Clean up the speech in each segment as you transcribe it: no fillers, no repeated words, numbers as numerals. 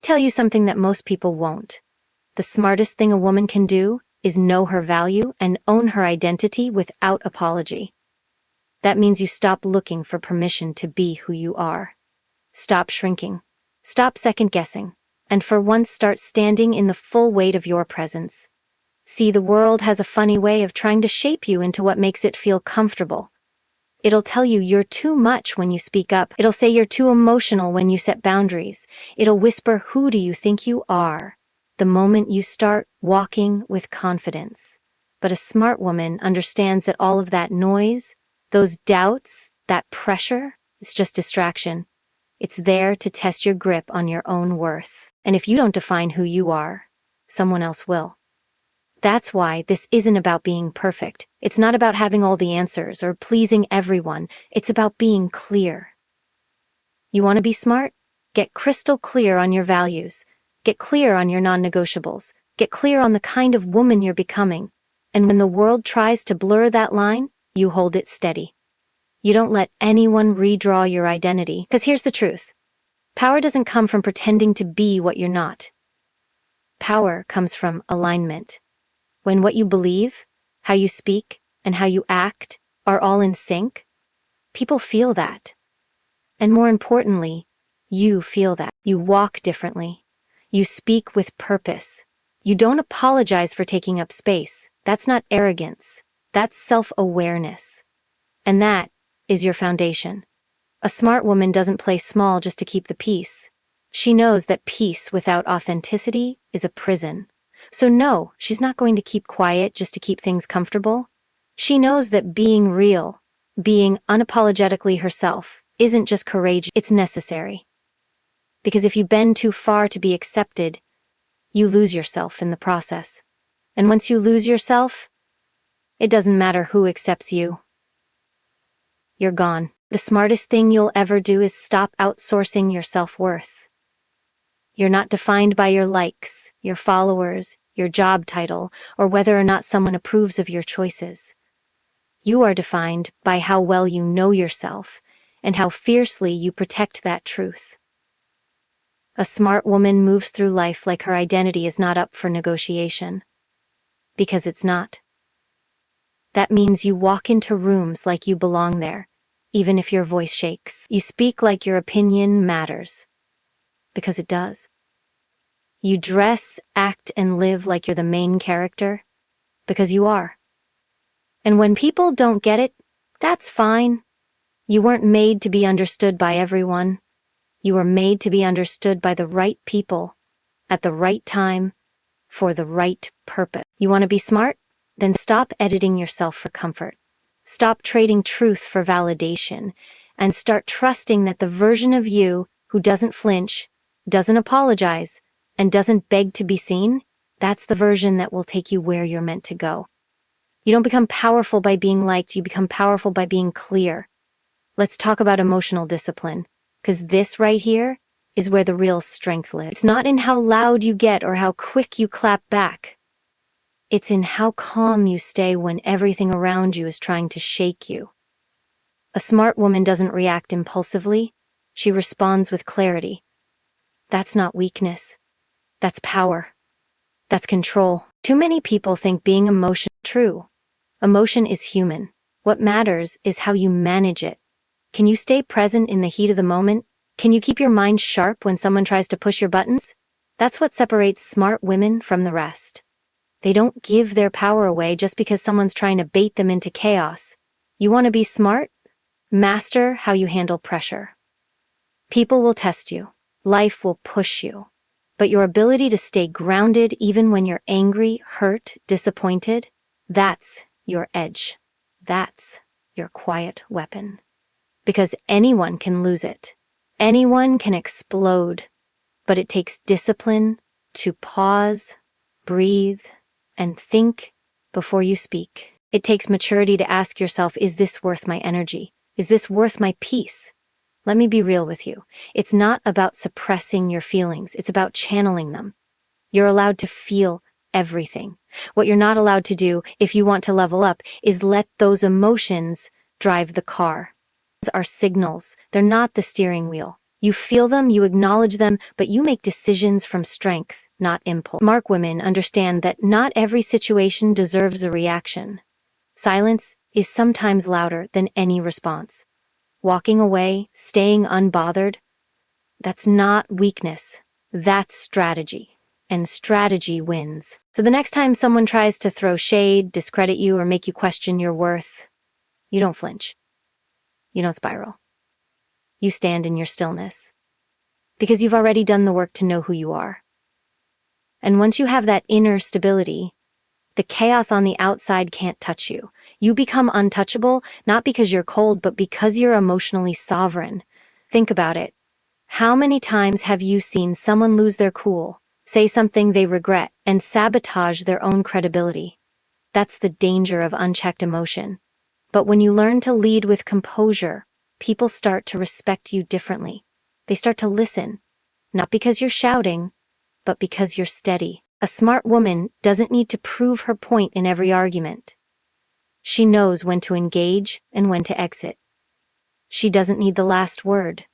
tell you something that most people won't. The smartest thing a woman can do is know her value and own her identity without apology. That means you stop looking for permission to be who you are. Stop shrinking. Stop second-guessing. And for once start standing in the full weight of your presence. See, the world has a funny way of trying to shape you into what makes it feel comfortable. It'll tell you you're too much when you speak up. It'll say you're too emotional when you set boundaries. It'll whisper, who do you think you are? The moment you start walking with confidence. But a smart woman understands that all of that noise, those doubts, that pressure, it's just distraction. It's there to test your grip on your own worth. And if you don't define who you are, someone else will. That's why this isn't about being perfect. It's not about having all the answers or pleasing everyone. It's about being clear. You want to be smart? Get crystal clear on your values. Get clear on your non-negotiables. Get clear on the kind of woman you're becoming. And when the world tries to blur that line, you hold it steady. You don't let anyone redraw your identity. Because here's the truth. Power doesn't come from pretending to be what you're not. Power comes from alignment. When what you believe, how you speak, and how you act are all in sync, people feel that. And more importantly, you feel that. You walk differently. You speak with purpose. You don't apologize for taking up space. That's not arrogance. That's self-awareness. And that is your foundation. A smart woman doesn't play small just to keep the peace. She knows that peace without authenticity is a prison. So no, she's not going to keep quiet just to keep things comfortable. She knows that being real, being unapologetically herself, isn't just courage, it's necessary. Because if you bend too far to be accepted, you lose yourself in the process. And once you lose yourself, it doesn't matter who accepts you. You're gone. The smartest thing you'll ever do is stop outsourcing your self-worth. You're not defined by your likes, your followers, your job title, or whether or not someone approves of your choices. You are defined by how well you know yourself and how fiercely you protect that truth. A smart woman moves through life like her identity is not up for negotiation. Because it's not. That means you walk into rooms like you belong there, even if your voice shakes. You speak like your opinion matters. Because it does. You dress, act, and live like you're the main character. Because you are. And when people don't get it, that's fine. You weren't made to be understood by everyone. You were made to be understood by the right people, at the right time, for the right purpose. You want to be smart? Then stop editing yourself for comfort. Stop trading truth for validation, and start trusting that the version of you who doesn't flinch, doesn't apologize, and doesn't beg to be seen, that's the version that will take you where you're meant to go. You don't become powerful by being liked, you become powerful by being clear. Let's talk about emotional discipline, because this right here is where the real strength lives. It's not in how loud you get or how quick you clap back. It's in how calm you stay when everything around you is trying to shake you. A smart woman doesn't react impulsively, she responds with clarity. That's not weakness. That's power. That's control. Too many people think being emotional is true. Emotion is human. What matters is how you manage it. Can you stay present in the heat of the moment? Can you keep your mind sharp when someone tries to push your buttons? That's what separates smart women from the rest. They don't give their power away just because someone's trying to bait them into chaos. You want to be smart? Master how you handle pressure. People will test you. Life will push you. But your ability to stay grounded even when you're angry, hurt, disappointed, that's your edge. That's your quiet weapon. Because anyone can lose it. Anyone can explode. But it takes discipline to pause, breathe, and think before you speak. It takes maturity to ask yourself, is this worth my energy? Is this worth my peace? Let me be real with you. It's not about suppressing your feelings. It's about channeling them. You're allowed to feel everything. What you're not allowed to do, if you want to level up, is let those emotions drive the car. Those are signals. They're not the steering wheel. You feel them, you acknowledge them, but you make decisions from strength, not impulse. Smart women understand that not every situation deserves a reaction. Silence is sometimes louder than any response. Walking away, staying unbothered, that's not weakness. That's strategy. And strategy wins. So the next time someone tries to throw shade, discredit you, or make you question your worth, you don't flinch. You don't spiral. You stand in your stillness. Because you've already done the work to know who you are. And once you have that inner stability, the chaos on the outside can't touch you. You become untouchable, not because you're cold, but because you're emotionally sovereign. Think about it. How many times have you seen someone lose their cool, say something they regret, and sabotage their own credibility? That's the danger of unchecked emotion. But when you learn to lead with composure, people start to respect you differently. They start to listen, not because you're shouting, but because you're steady. A smart woman doesn't need to prove her point in every argument. She knows when to engage and when to exit. She doesn't need the last word.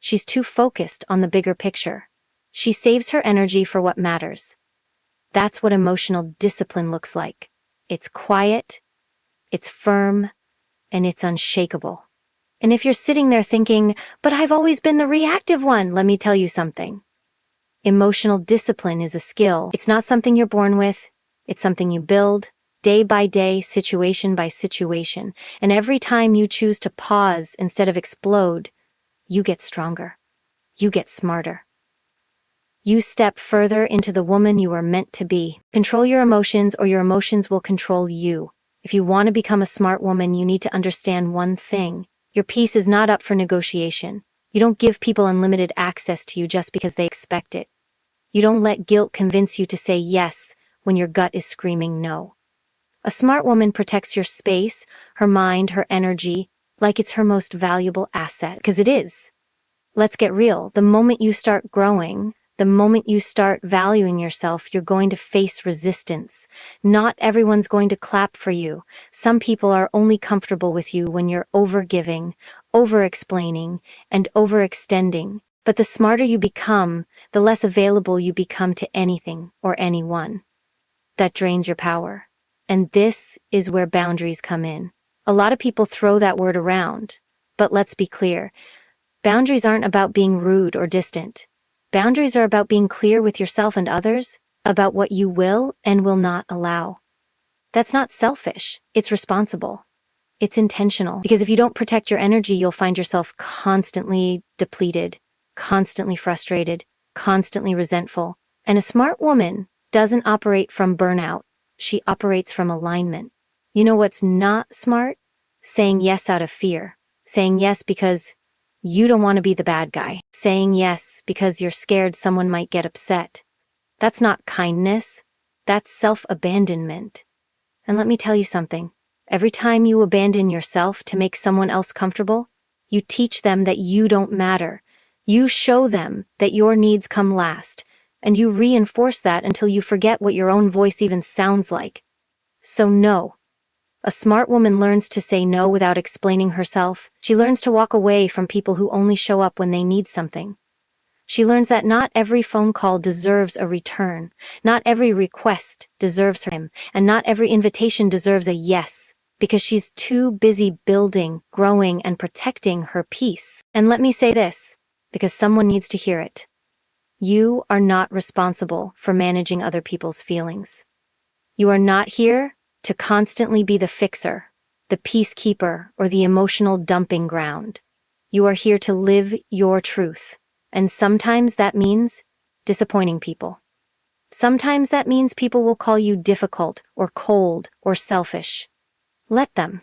She's too focused on the bigger picture. She saves her energy for what matters. That's what emotional discipline looks like. It's quiet, it's firm, and it's unshakable. And if you're sitting there thinking, but I've always been the reactive one, let me tell you something. Emotional discipline is a skill. It's not something you're born with. It's something you build, day by day, situation by situation. And every time you choose to pause instead of explode, you get stronger. You get smarter. You step further into the woman you are meant to be. Control your emotions, or your emotions will control you. If you want to become a smart woman, you need to understand one thing. Your peace is not up for negotiation. You don't give people unlimited access to you just because they expect it. You don't let guilt convince you to say yes when your gut is screaming no. A smart woman protects your space, her mind, her energy, like it's her most valuable asset, because it is. Let's get real. The moment you start growing, the moment you start valuing yourself, you're going to face resistance. Not everyone's going to clap for you. Some people are only comfortable with you when you're overgiving, over-explaining, and overextending. But the smarter you become, the less available you become to anything or anyone. That drains your power. And this is where boundaries come in. A lot of people throw that word around, but let's be clear. Boundaries aren't about being rude or distant. Boundaries are about being clear with yourself and others, about what you will and will not allow. That's not selfish, it's responsible. It's intentional. Because if you don't protect your energy, you'll find yourself constantly depleted, constantly frustrated, constantly resentful. And a smart woman doesn't operate from burnout. She operates from alignment. You know what's not smart? Saying yes out of fear. Saying yes because you don't want to be the bad guy. Saying yes because you're scared someone might get upset. That's not kindness. That's self-abandonment. And let me tell you something. Every time you abandon yourself to make someone else comfortable, you teach them that you don't matter. You show them that your needs come last, and you reinforce that until you forget what your own voice even sounds like. So no. A smart woman learns to say no without explaining herself. She learns to walk away from people who only show up when they need something. She learns that not every phone call deserves a return. Not every request deserves her time. And not every invitation deserves a yes, because she's too busy building, growing, and protecting her peace. And let me say this, because someone needs to hear it. You are not responsible for managing other people's feelings. You are not here to constantly be the fixer, the peacekeeper, or the emotional dumping ground. You are here to live your truth. And sometimes that means disappointing people. Sometimes that means people will call you difficult or cold or selfish. Let them.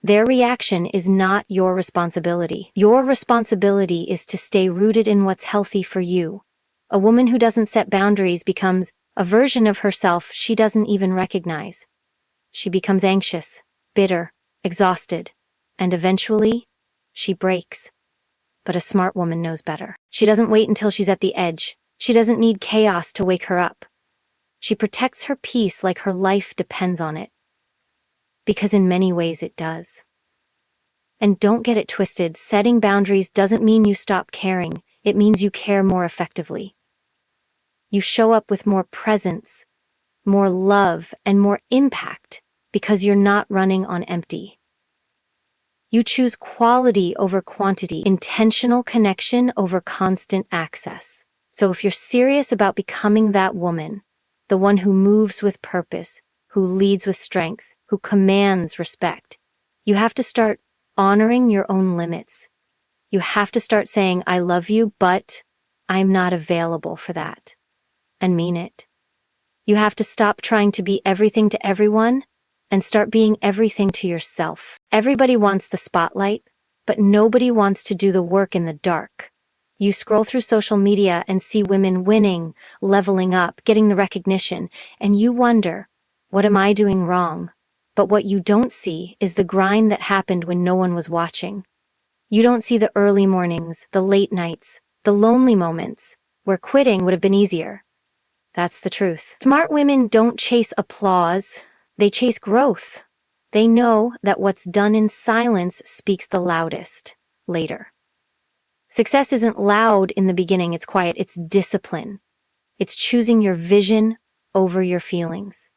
Their reaction is not your responsibility. Your responsibility is to stay rooted in what's healthy for you. A woman who doesn't set boundaries becomes a version of herself she doesn't even recognize. She becomes anxious, bitter, exhausted, and eventually, she breaks. But a smart woman knows better. She doesn't wait until she's at the edge. She doesn't need chaos to wake her up. She protects her peace like her life depends on it. Because in many ways it does. And don't get it twisted, setting boundaries doesn't mean you stop caring. It means you care more effectively. You show up with more presence, more love, and more impact because you're not running on empty. You choose quality over quantity, intentional connection over constant access. So if you're serious about becoming that woman, the one who moves with purpose, who leads with strength, who commands respect, you have to start honoring your own limits. You have to start saying, I love you, but I'm not available for that. And mean it. You have to stop trying to be everything to everyone and start being everything to yourself. Everybody wants the spotlight, but nobody wants to do the work in the dark. You scroll through social media and see women winning, leveling up, getting the recognition, and you wonder, what am I doing wrong? But what you don't see is the grind that happened when no one was watching. You don't see the early mornings, the late nights, the lonely moments, where quitting would have been easier. That's the truth. Smart women don't chase applause, they chase growth. They know that what's done in silence speaks the loudest later. Success isn't loud in the beginning, it's quiet, it's discipline. It's choosing your vision over your feelings.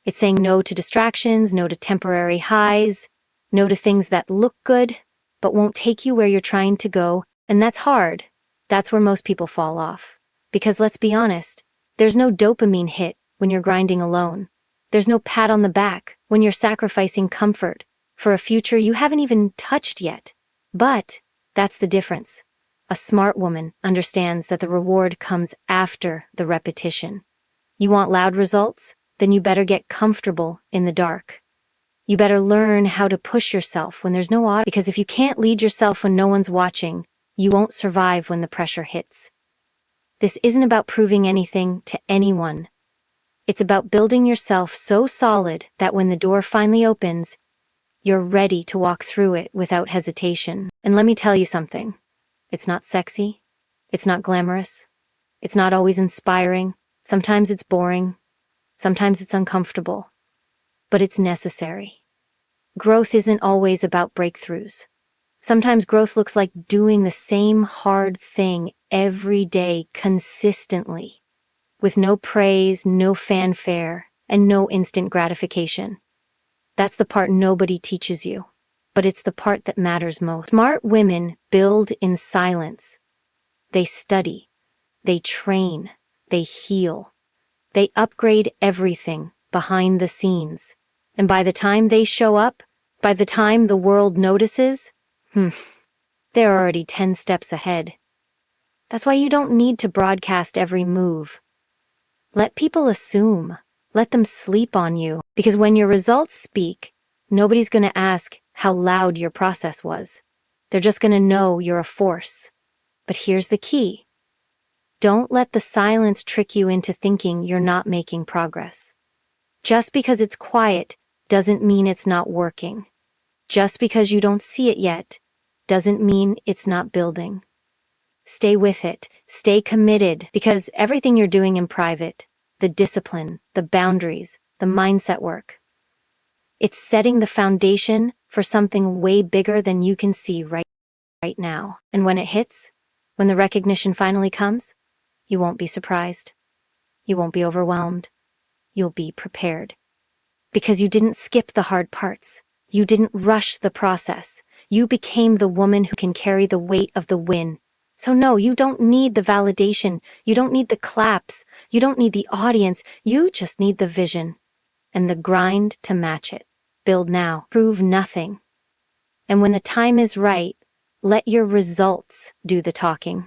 It's saying no to distractions, no to temporary highs, no to things that look good, but won't take you where you're trying to go, and that's hard. That's where most people fall off. Because let's be honest, there's no dopamine hit when you're grinding alone. There's no pat on the back when you're sacrificing comfort for a future you haven't even touched yet. But that's the difference. A smart woman understands that the reward comes after the repetition. You want loud results? Then you better get comfortable in the dark. You better learn how to push yourself when there's no audience, because if you can't lead yourself when no one's watching, you won't survive when the pressure hits. This isn't about proving anything to anyone. It's about building yourself so solid that when the door finally opens, you're ready to walk through it without hesitation. And let me tell you something. It's not sexy. It's not glamorous. It's not always inspiring. Sometimes it's boring. Sometimes it's uncomfortable. But it's necessary. Growth isn't always about breakthroughs. Sometimes growth looks like doing the same hard thing every day consistently, with no praise, no fanfare, and no instant gratification. That's the part nobody teaches you, but it's the part that matters most. Smart women build in silence. They study, they train, they heal. They upgrade everything behind the scenes. And by the time they show up, by the time the world notices, they're already 10 steps ahead. That's why you don't need to broadcast every move. Let people assume. Let them sleep on you. Because when your results speak, nobody's going to ask how loud your process was. They're just going to know you're a force. But here's the key. Don't let the silence trick you into thinking you're not making progress. Just because it's quiet doesn't mean it's not working. Just because you don't see it yet doesn't mean it's not building. Stay with it, stay committed, because everything you're doing in private, the discipline, the boundaries, the mindset work, it's setting the foundation for something way bigger than you can see right now. And when it hits, when the recognition finally comes, you won't be surprised. You won't be overwhelmed. You'll be prepared. Because you didn't skip the hard parts. You didn't rush the process. You became the woman who can carry the weight of the win. So no, you don't need the validation. You don't need the claps. You don't need the audience. You just need the vision and the grind to match it. Build now. Prove nothing. And when the time is right, let your results do the talking.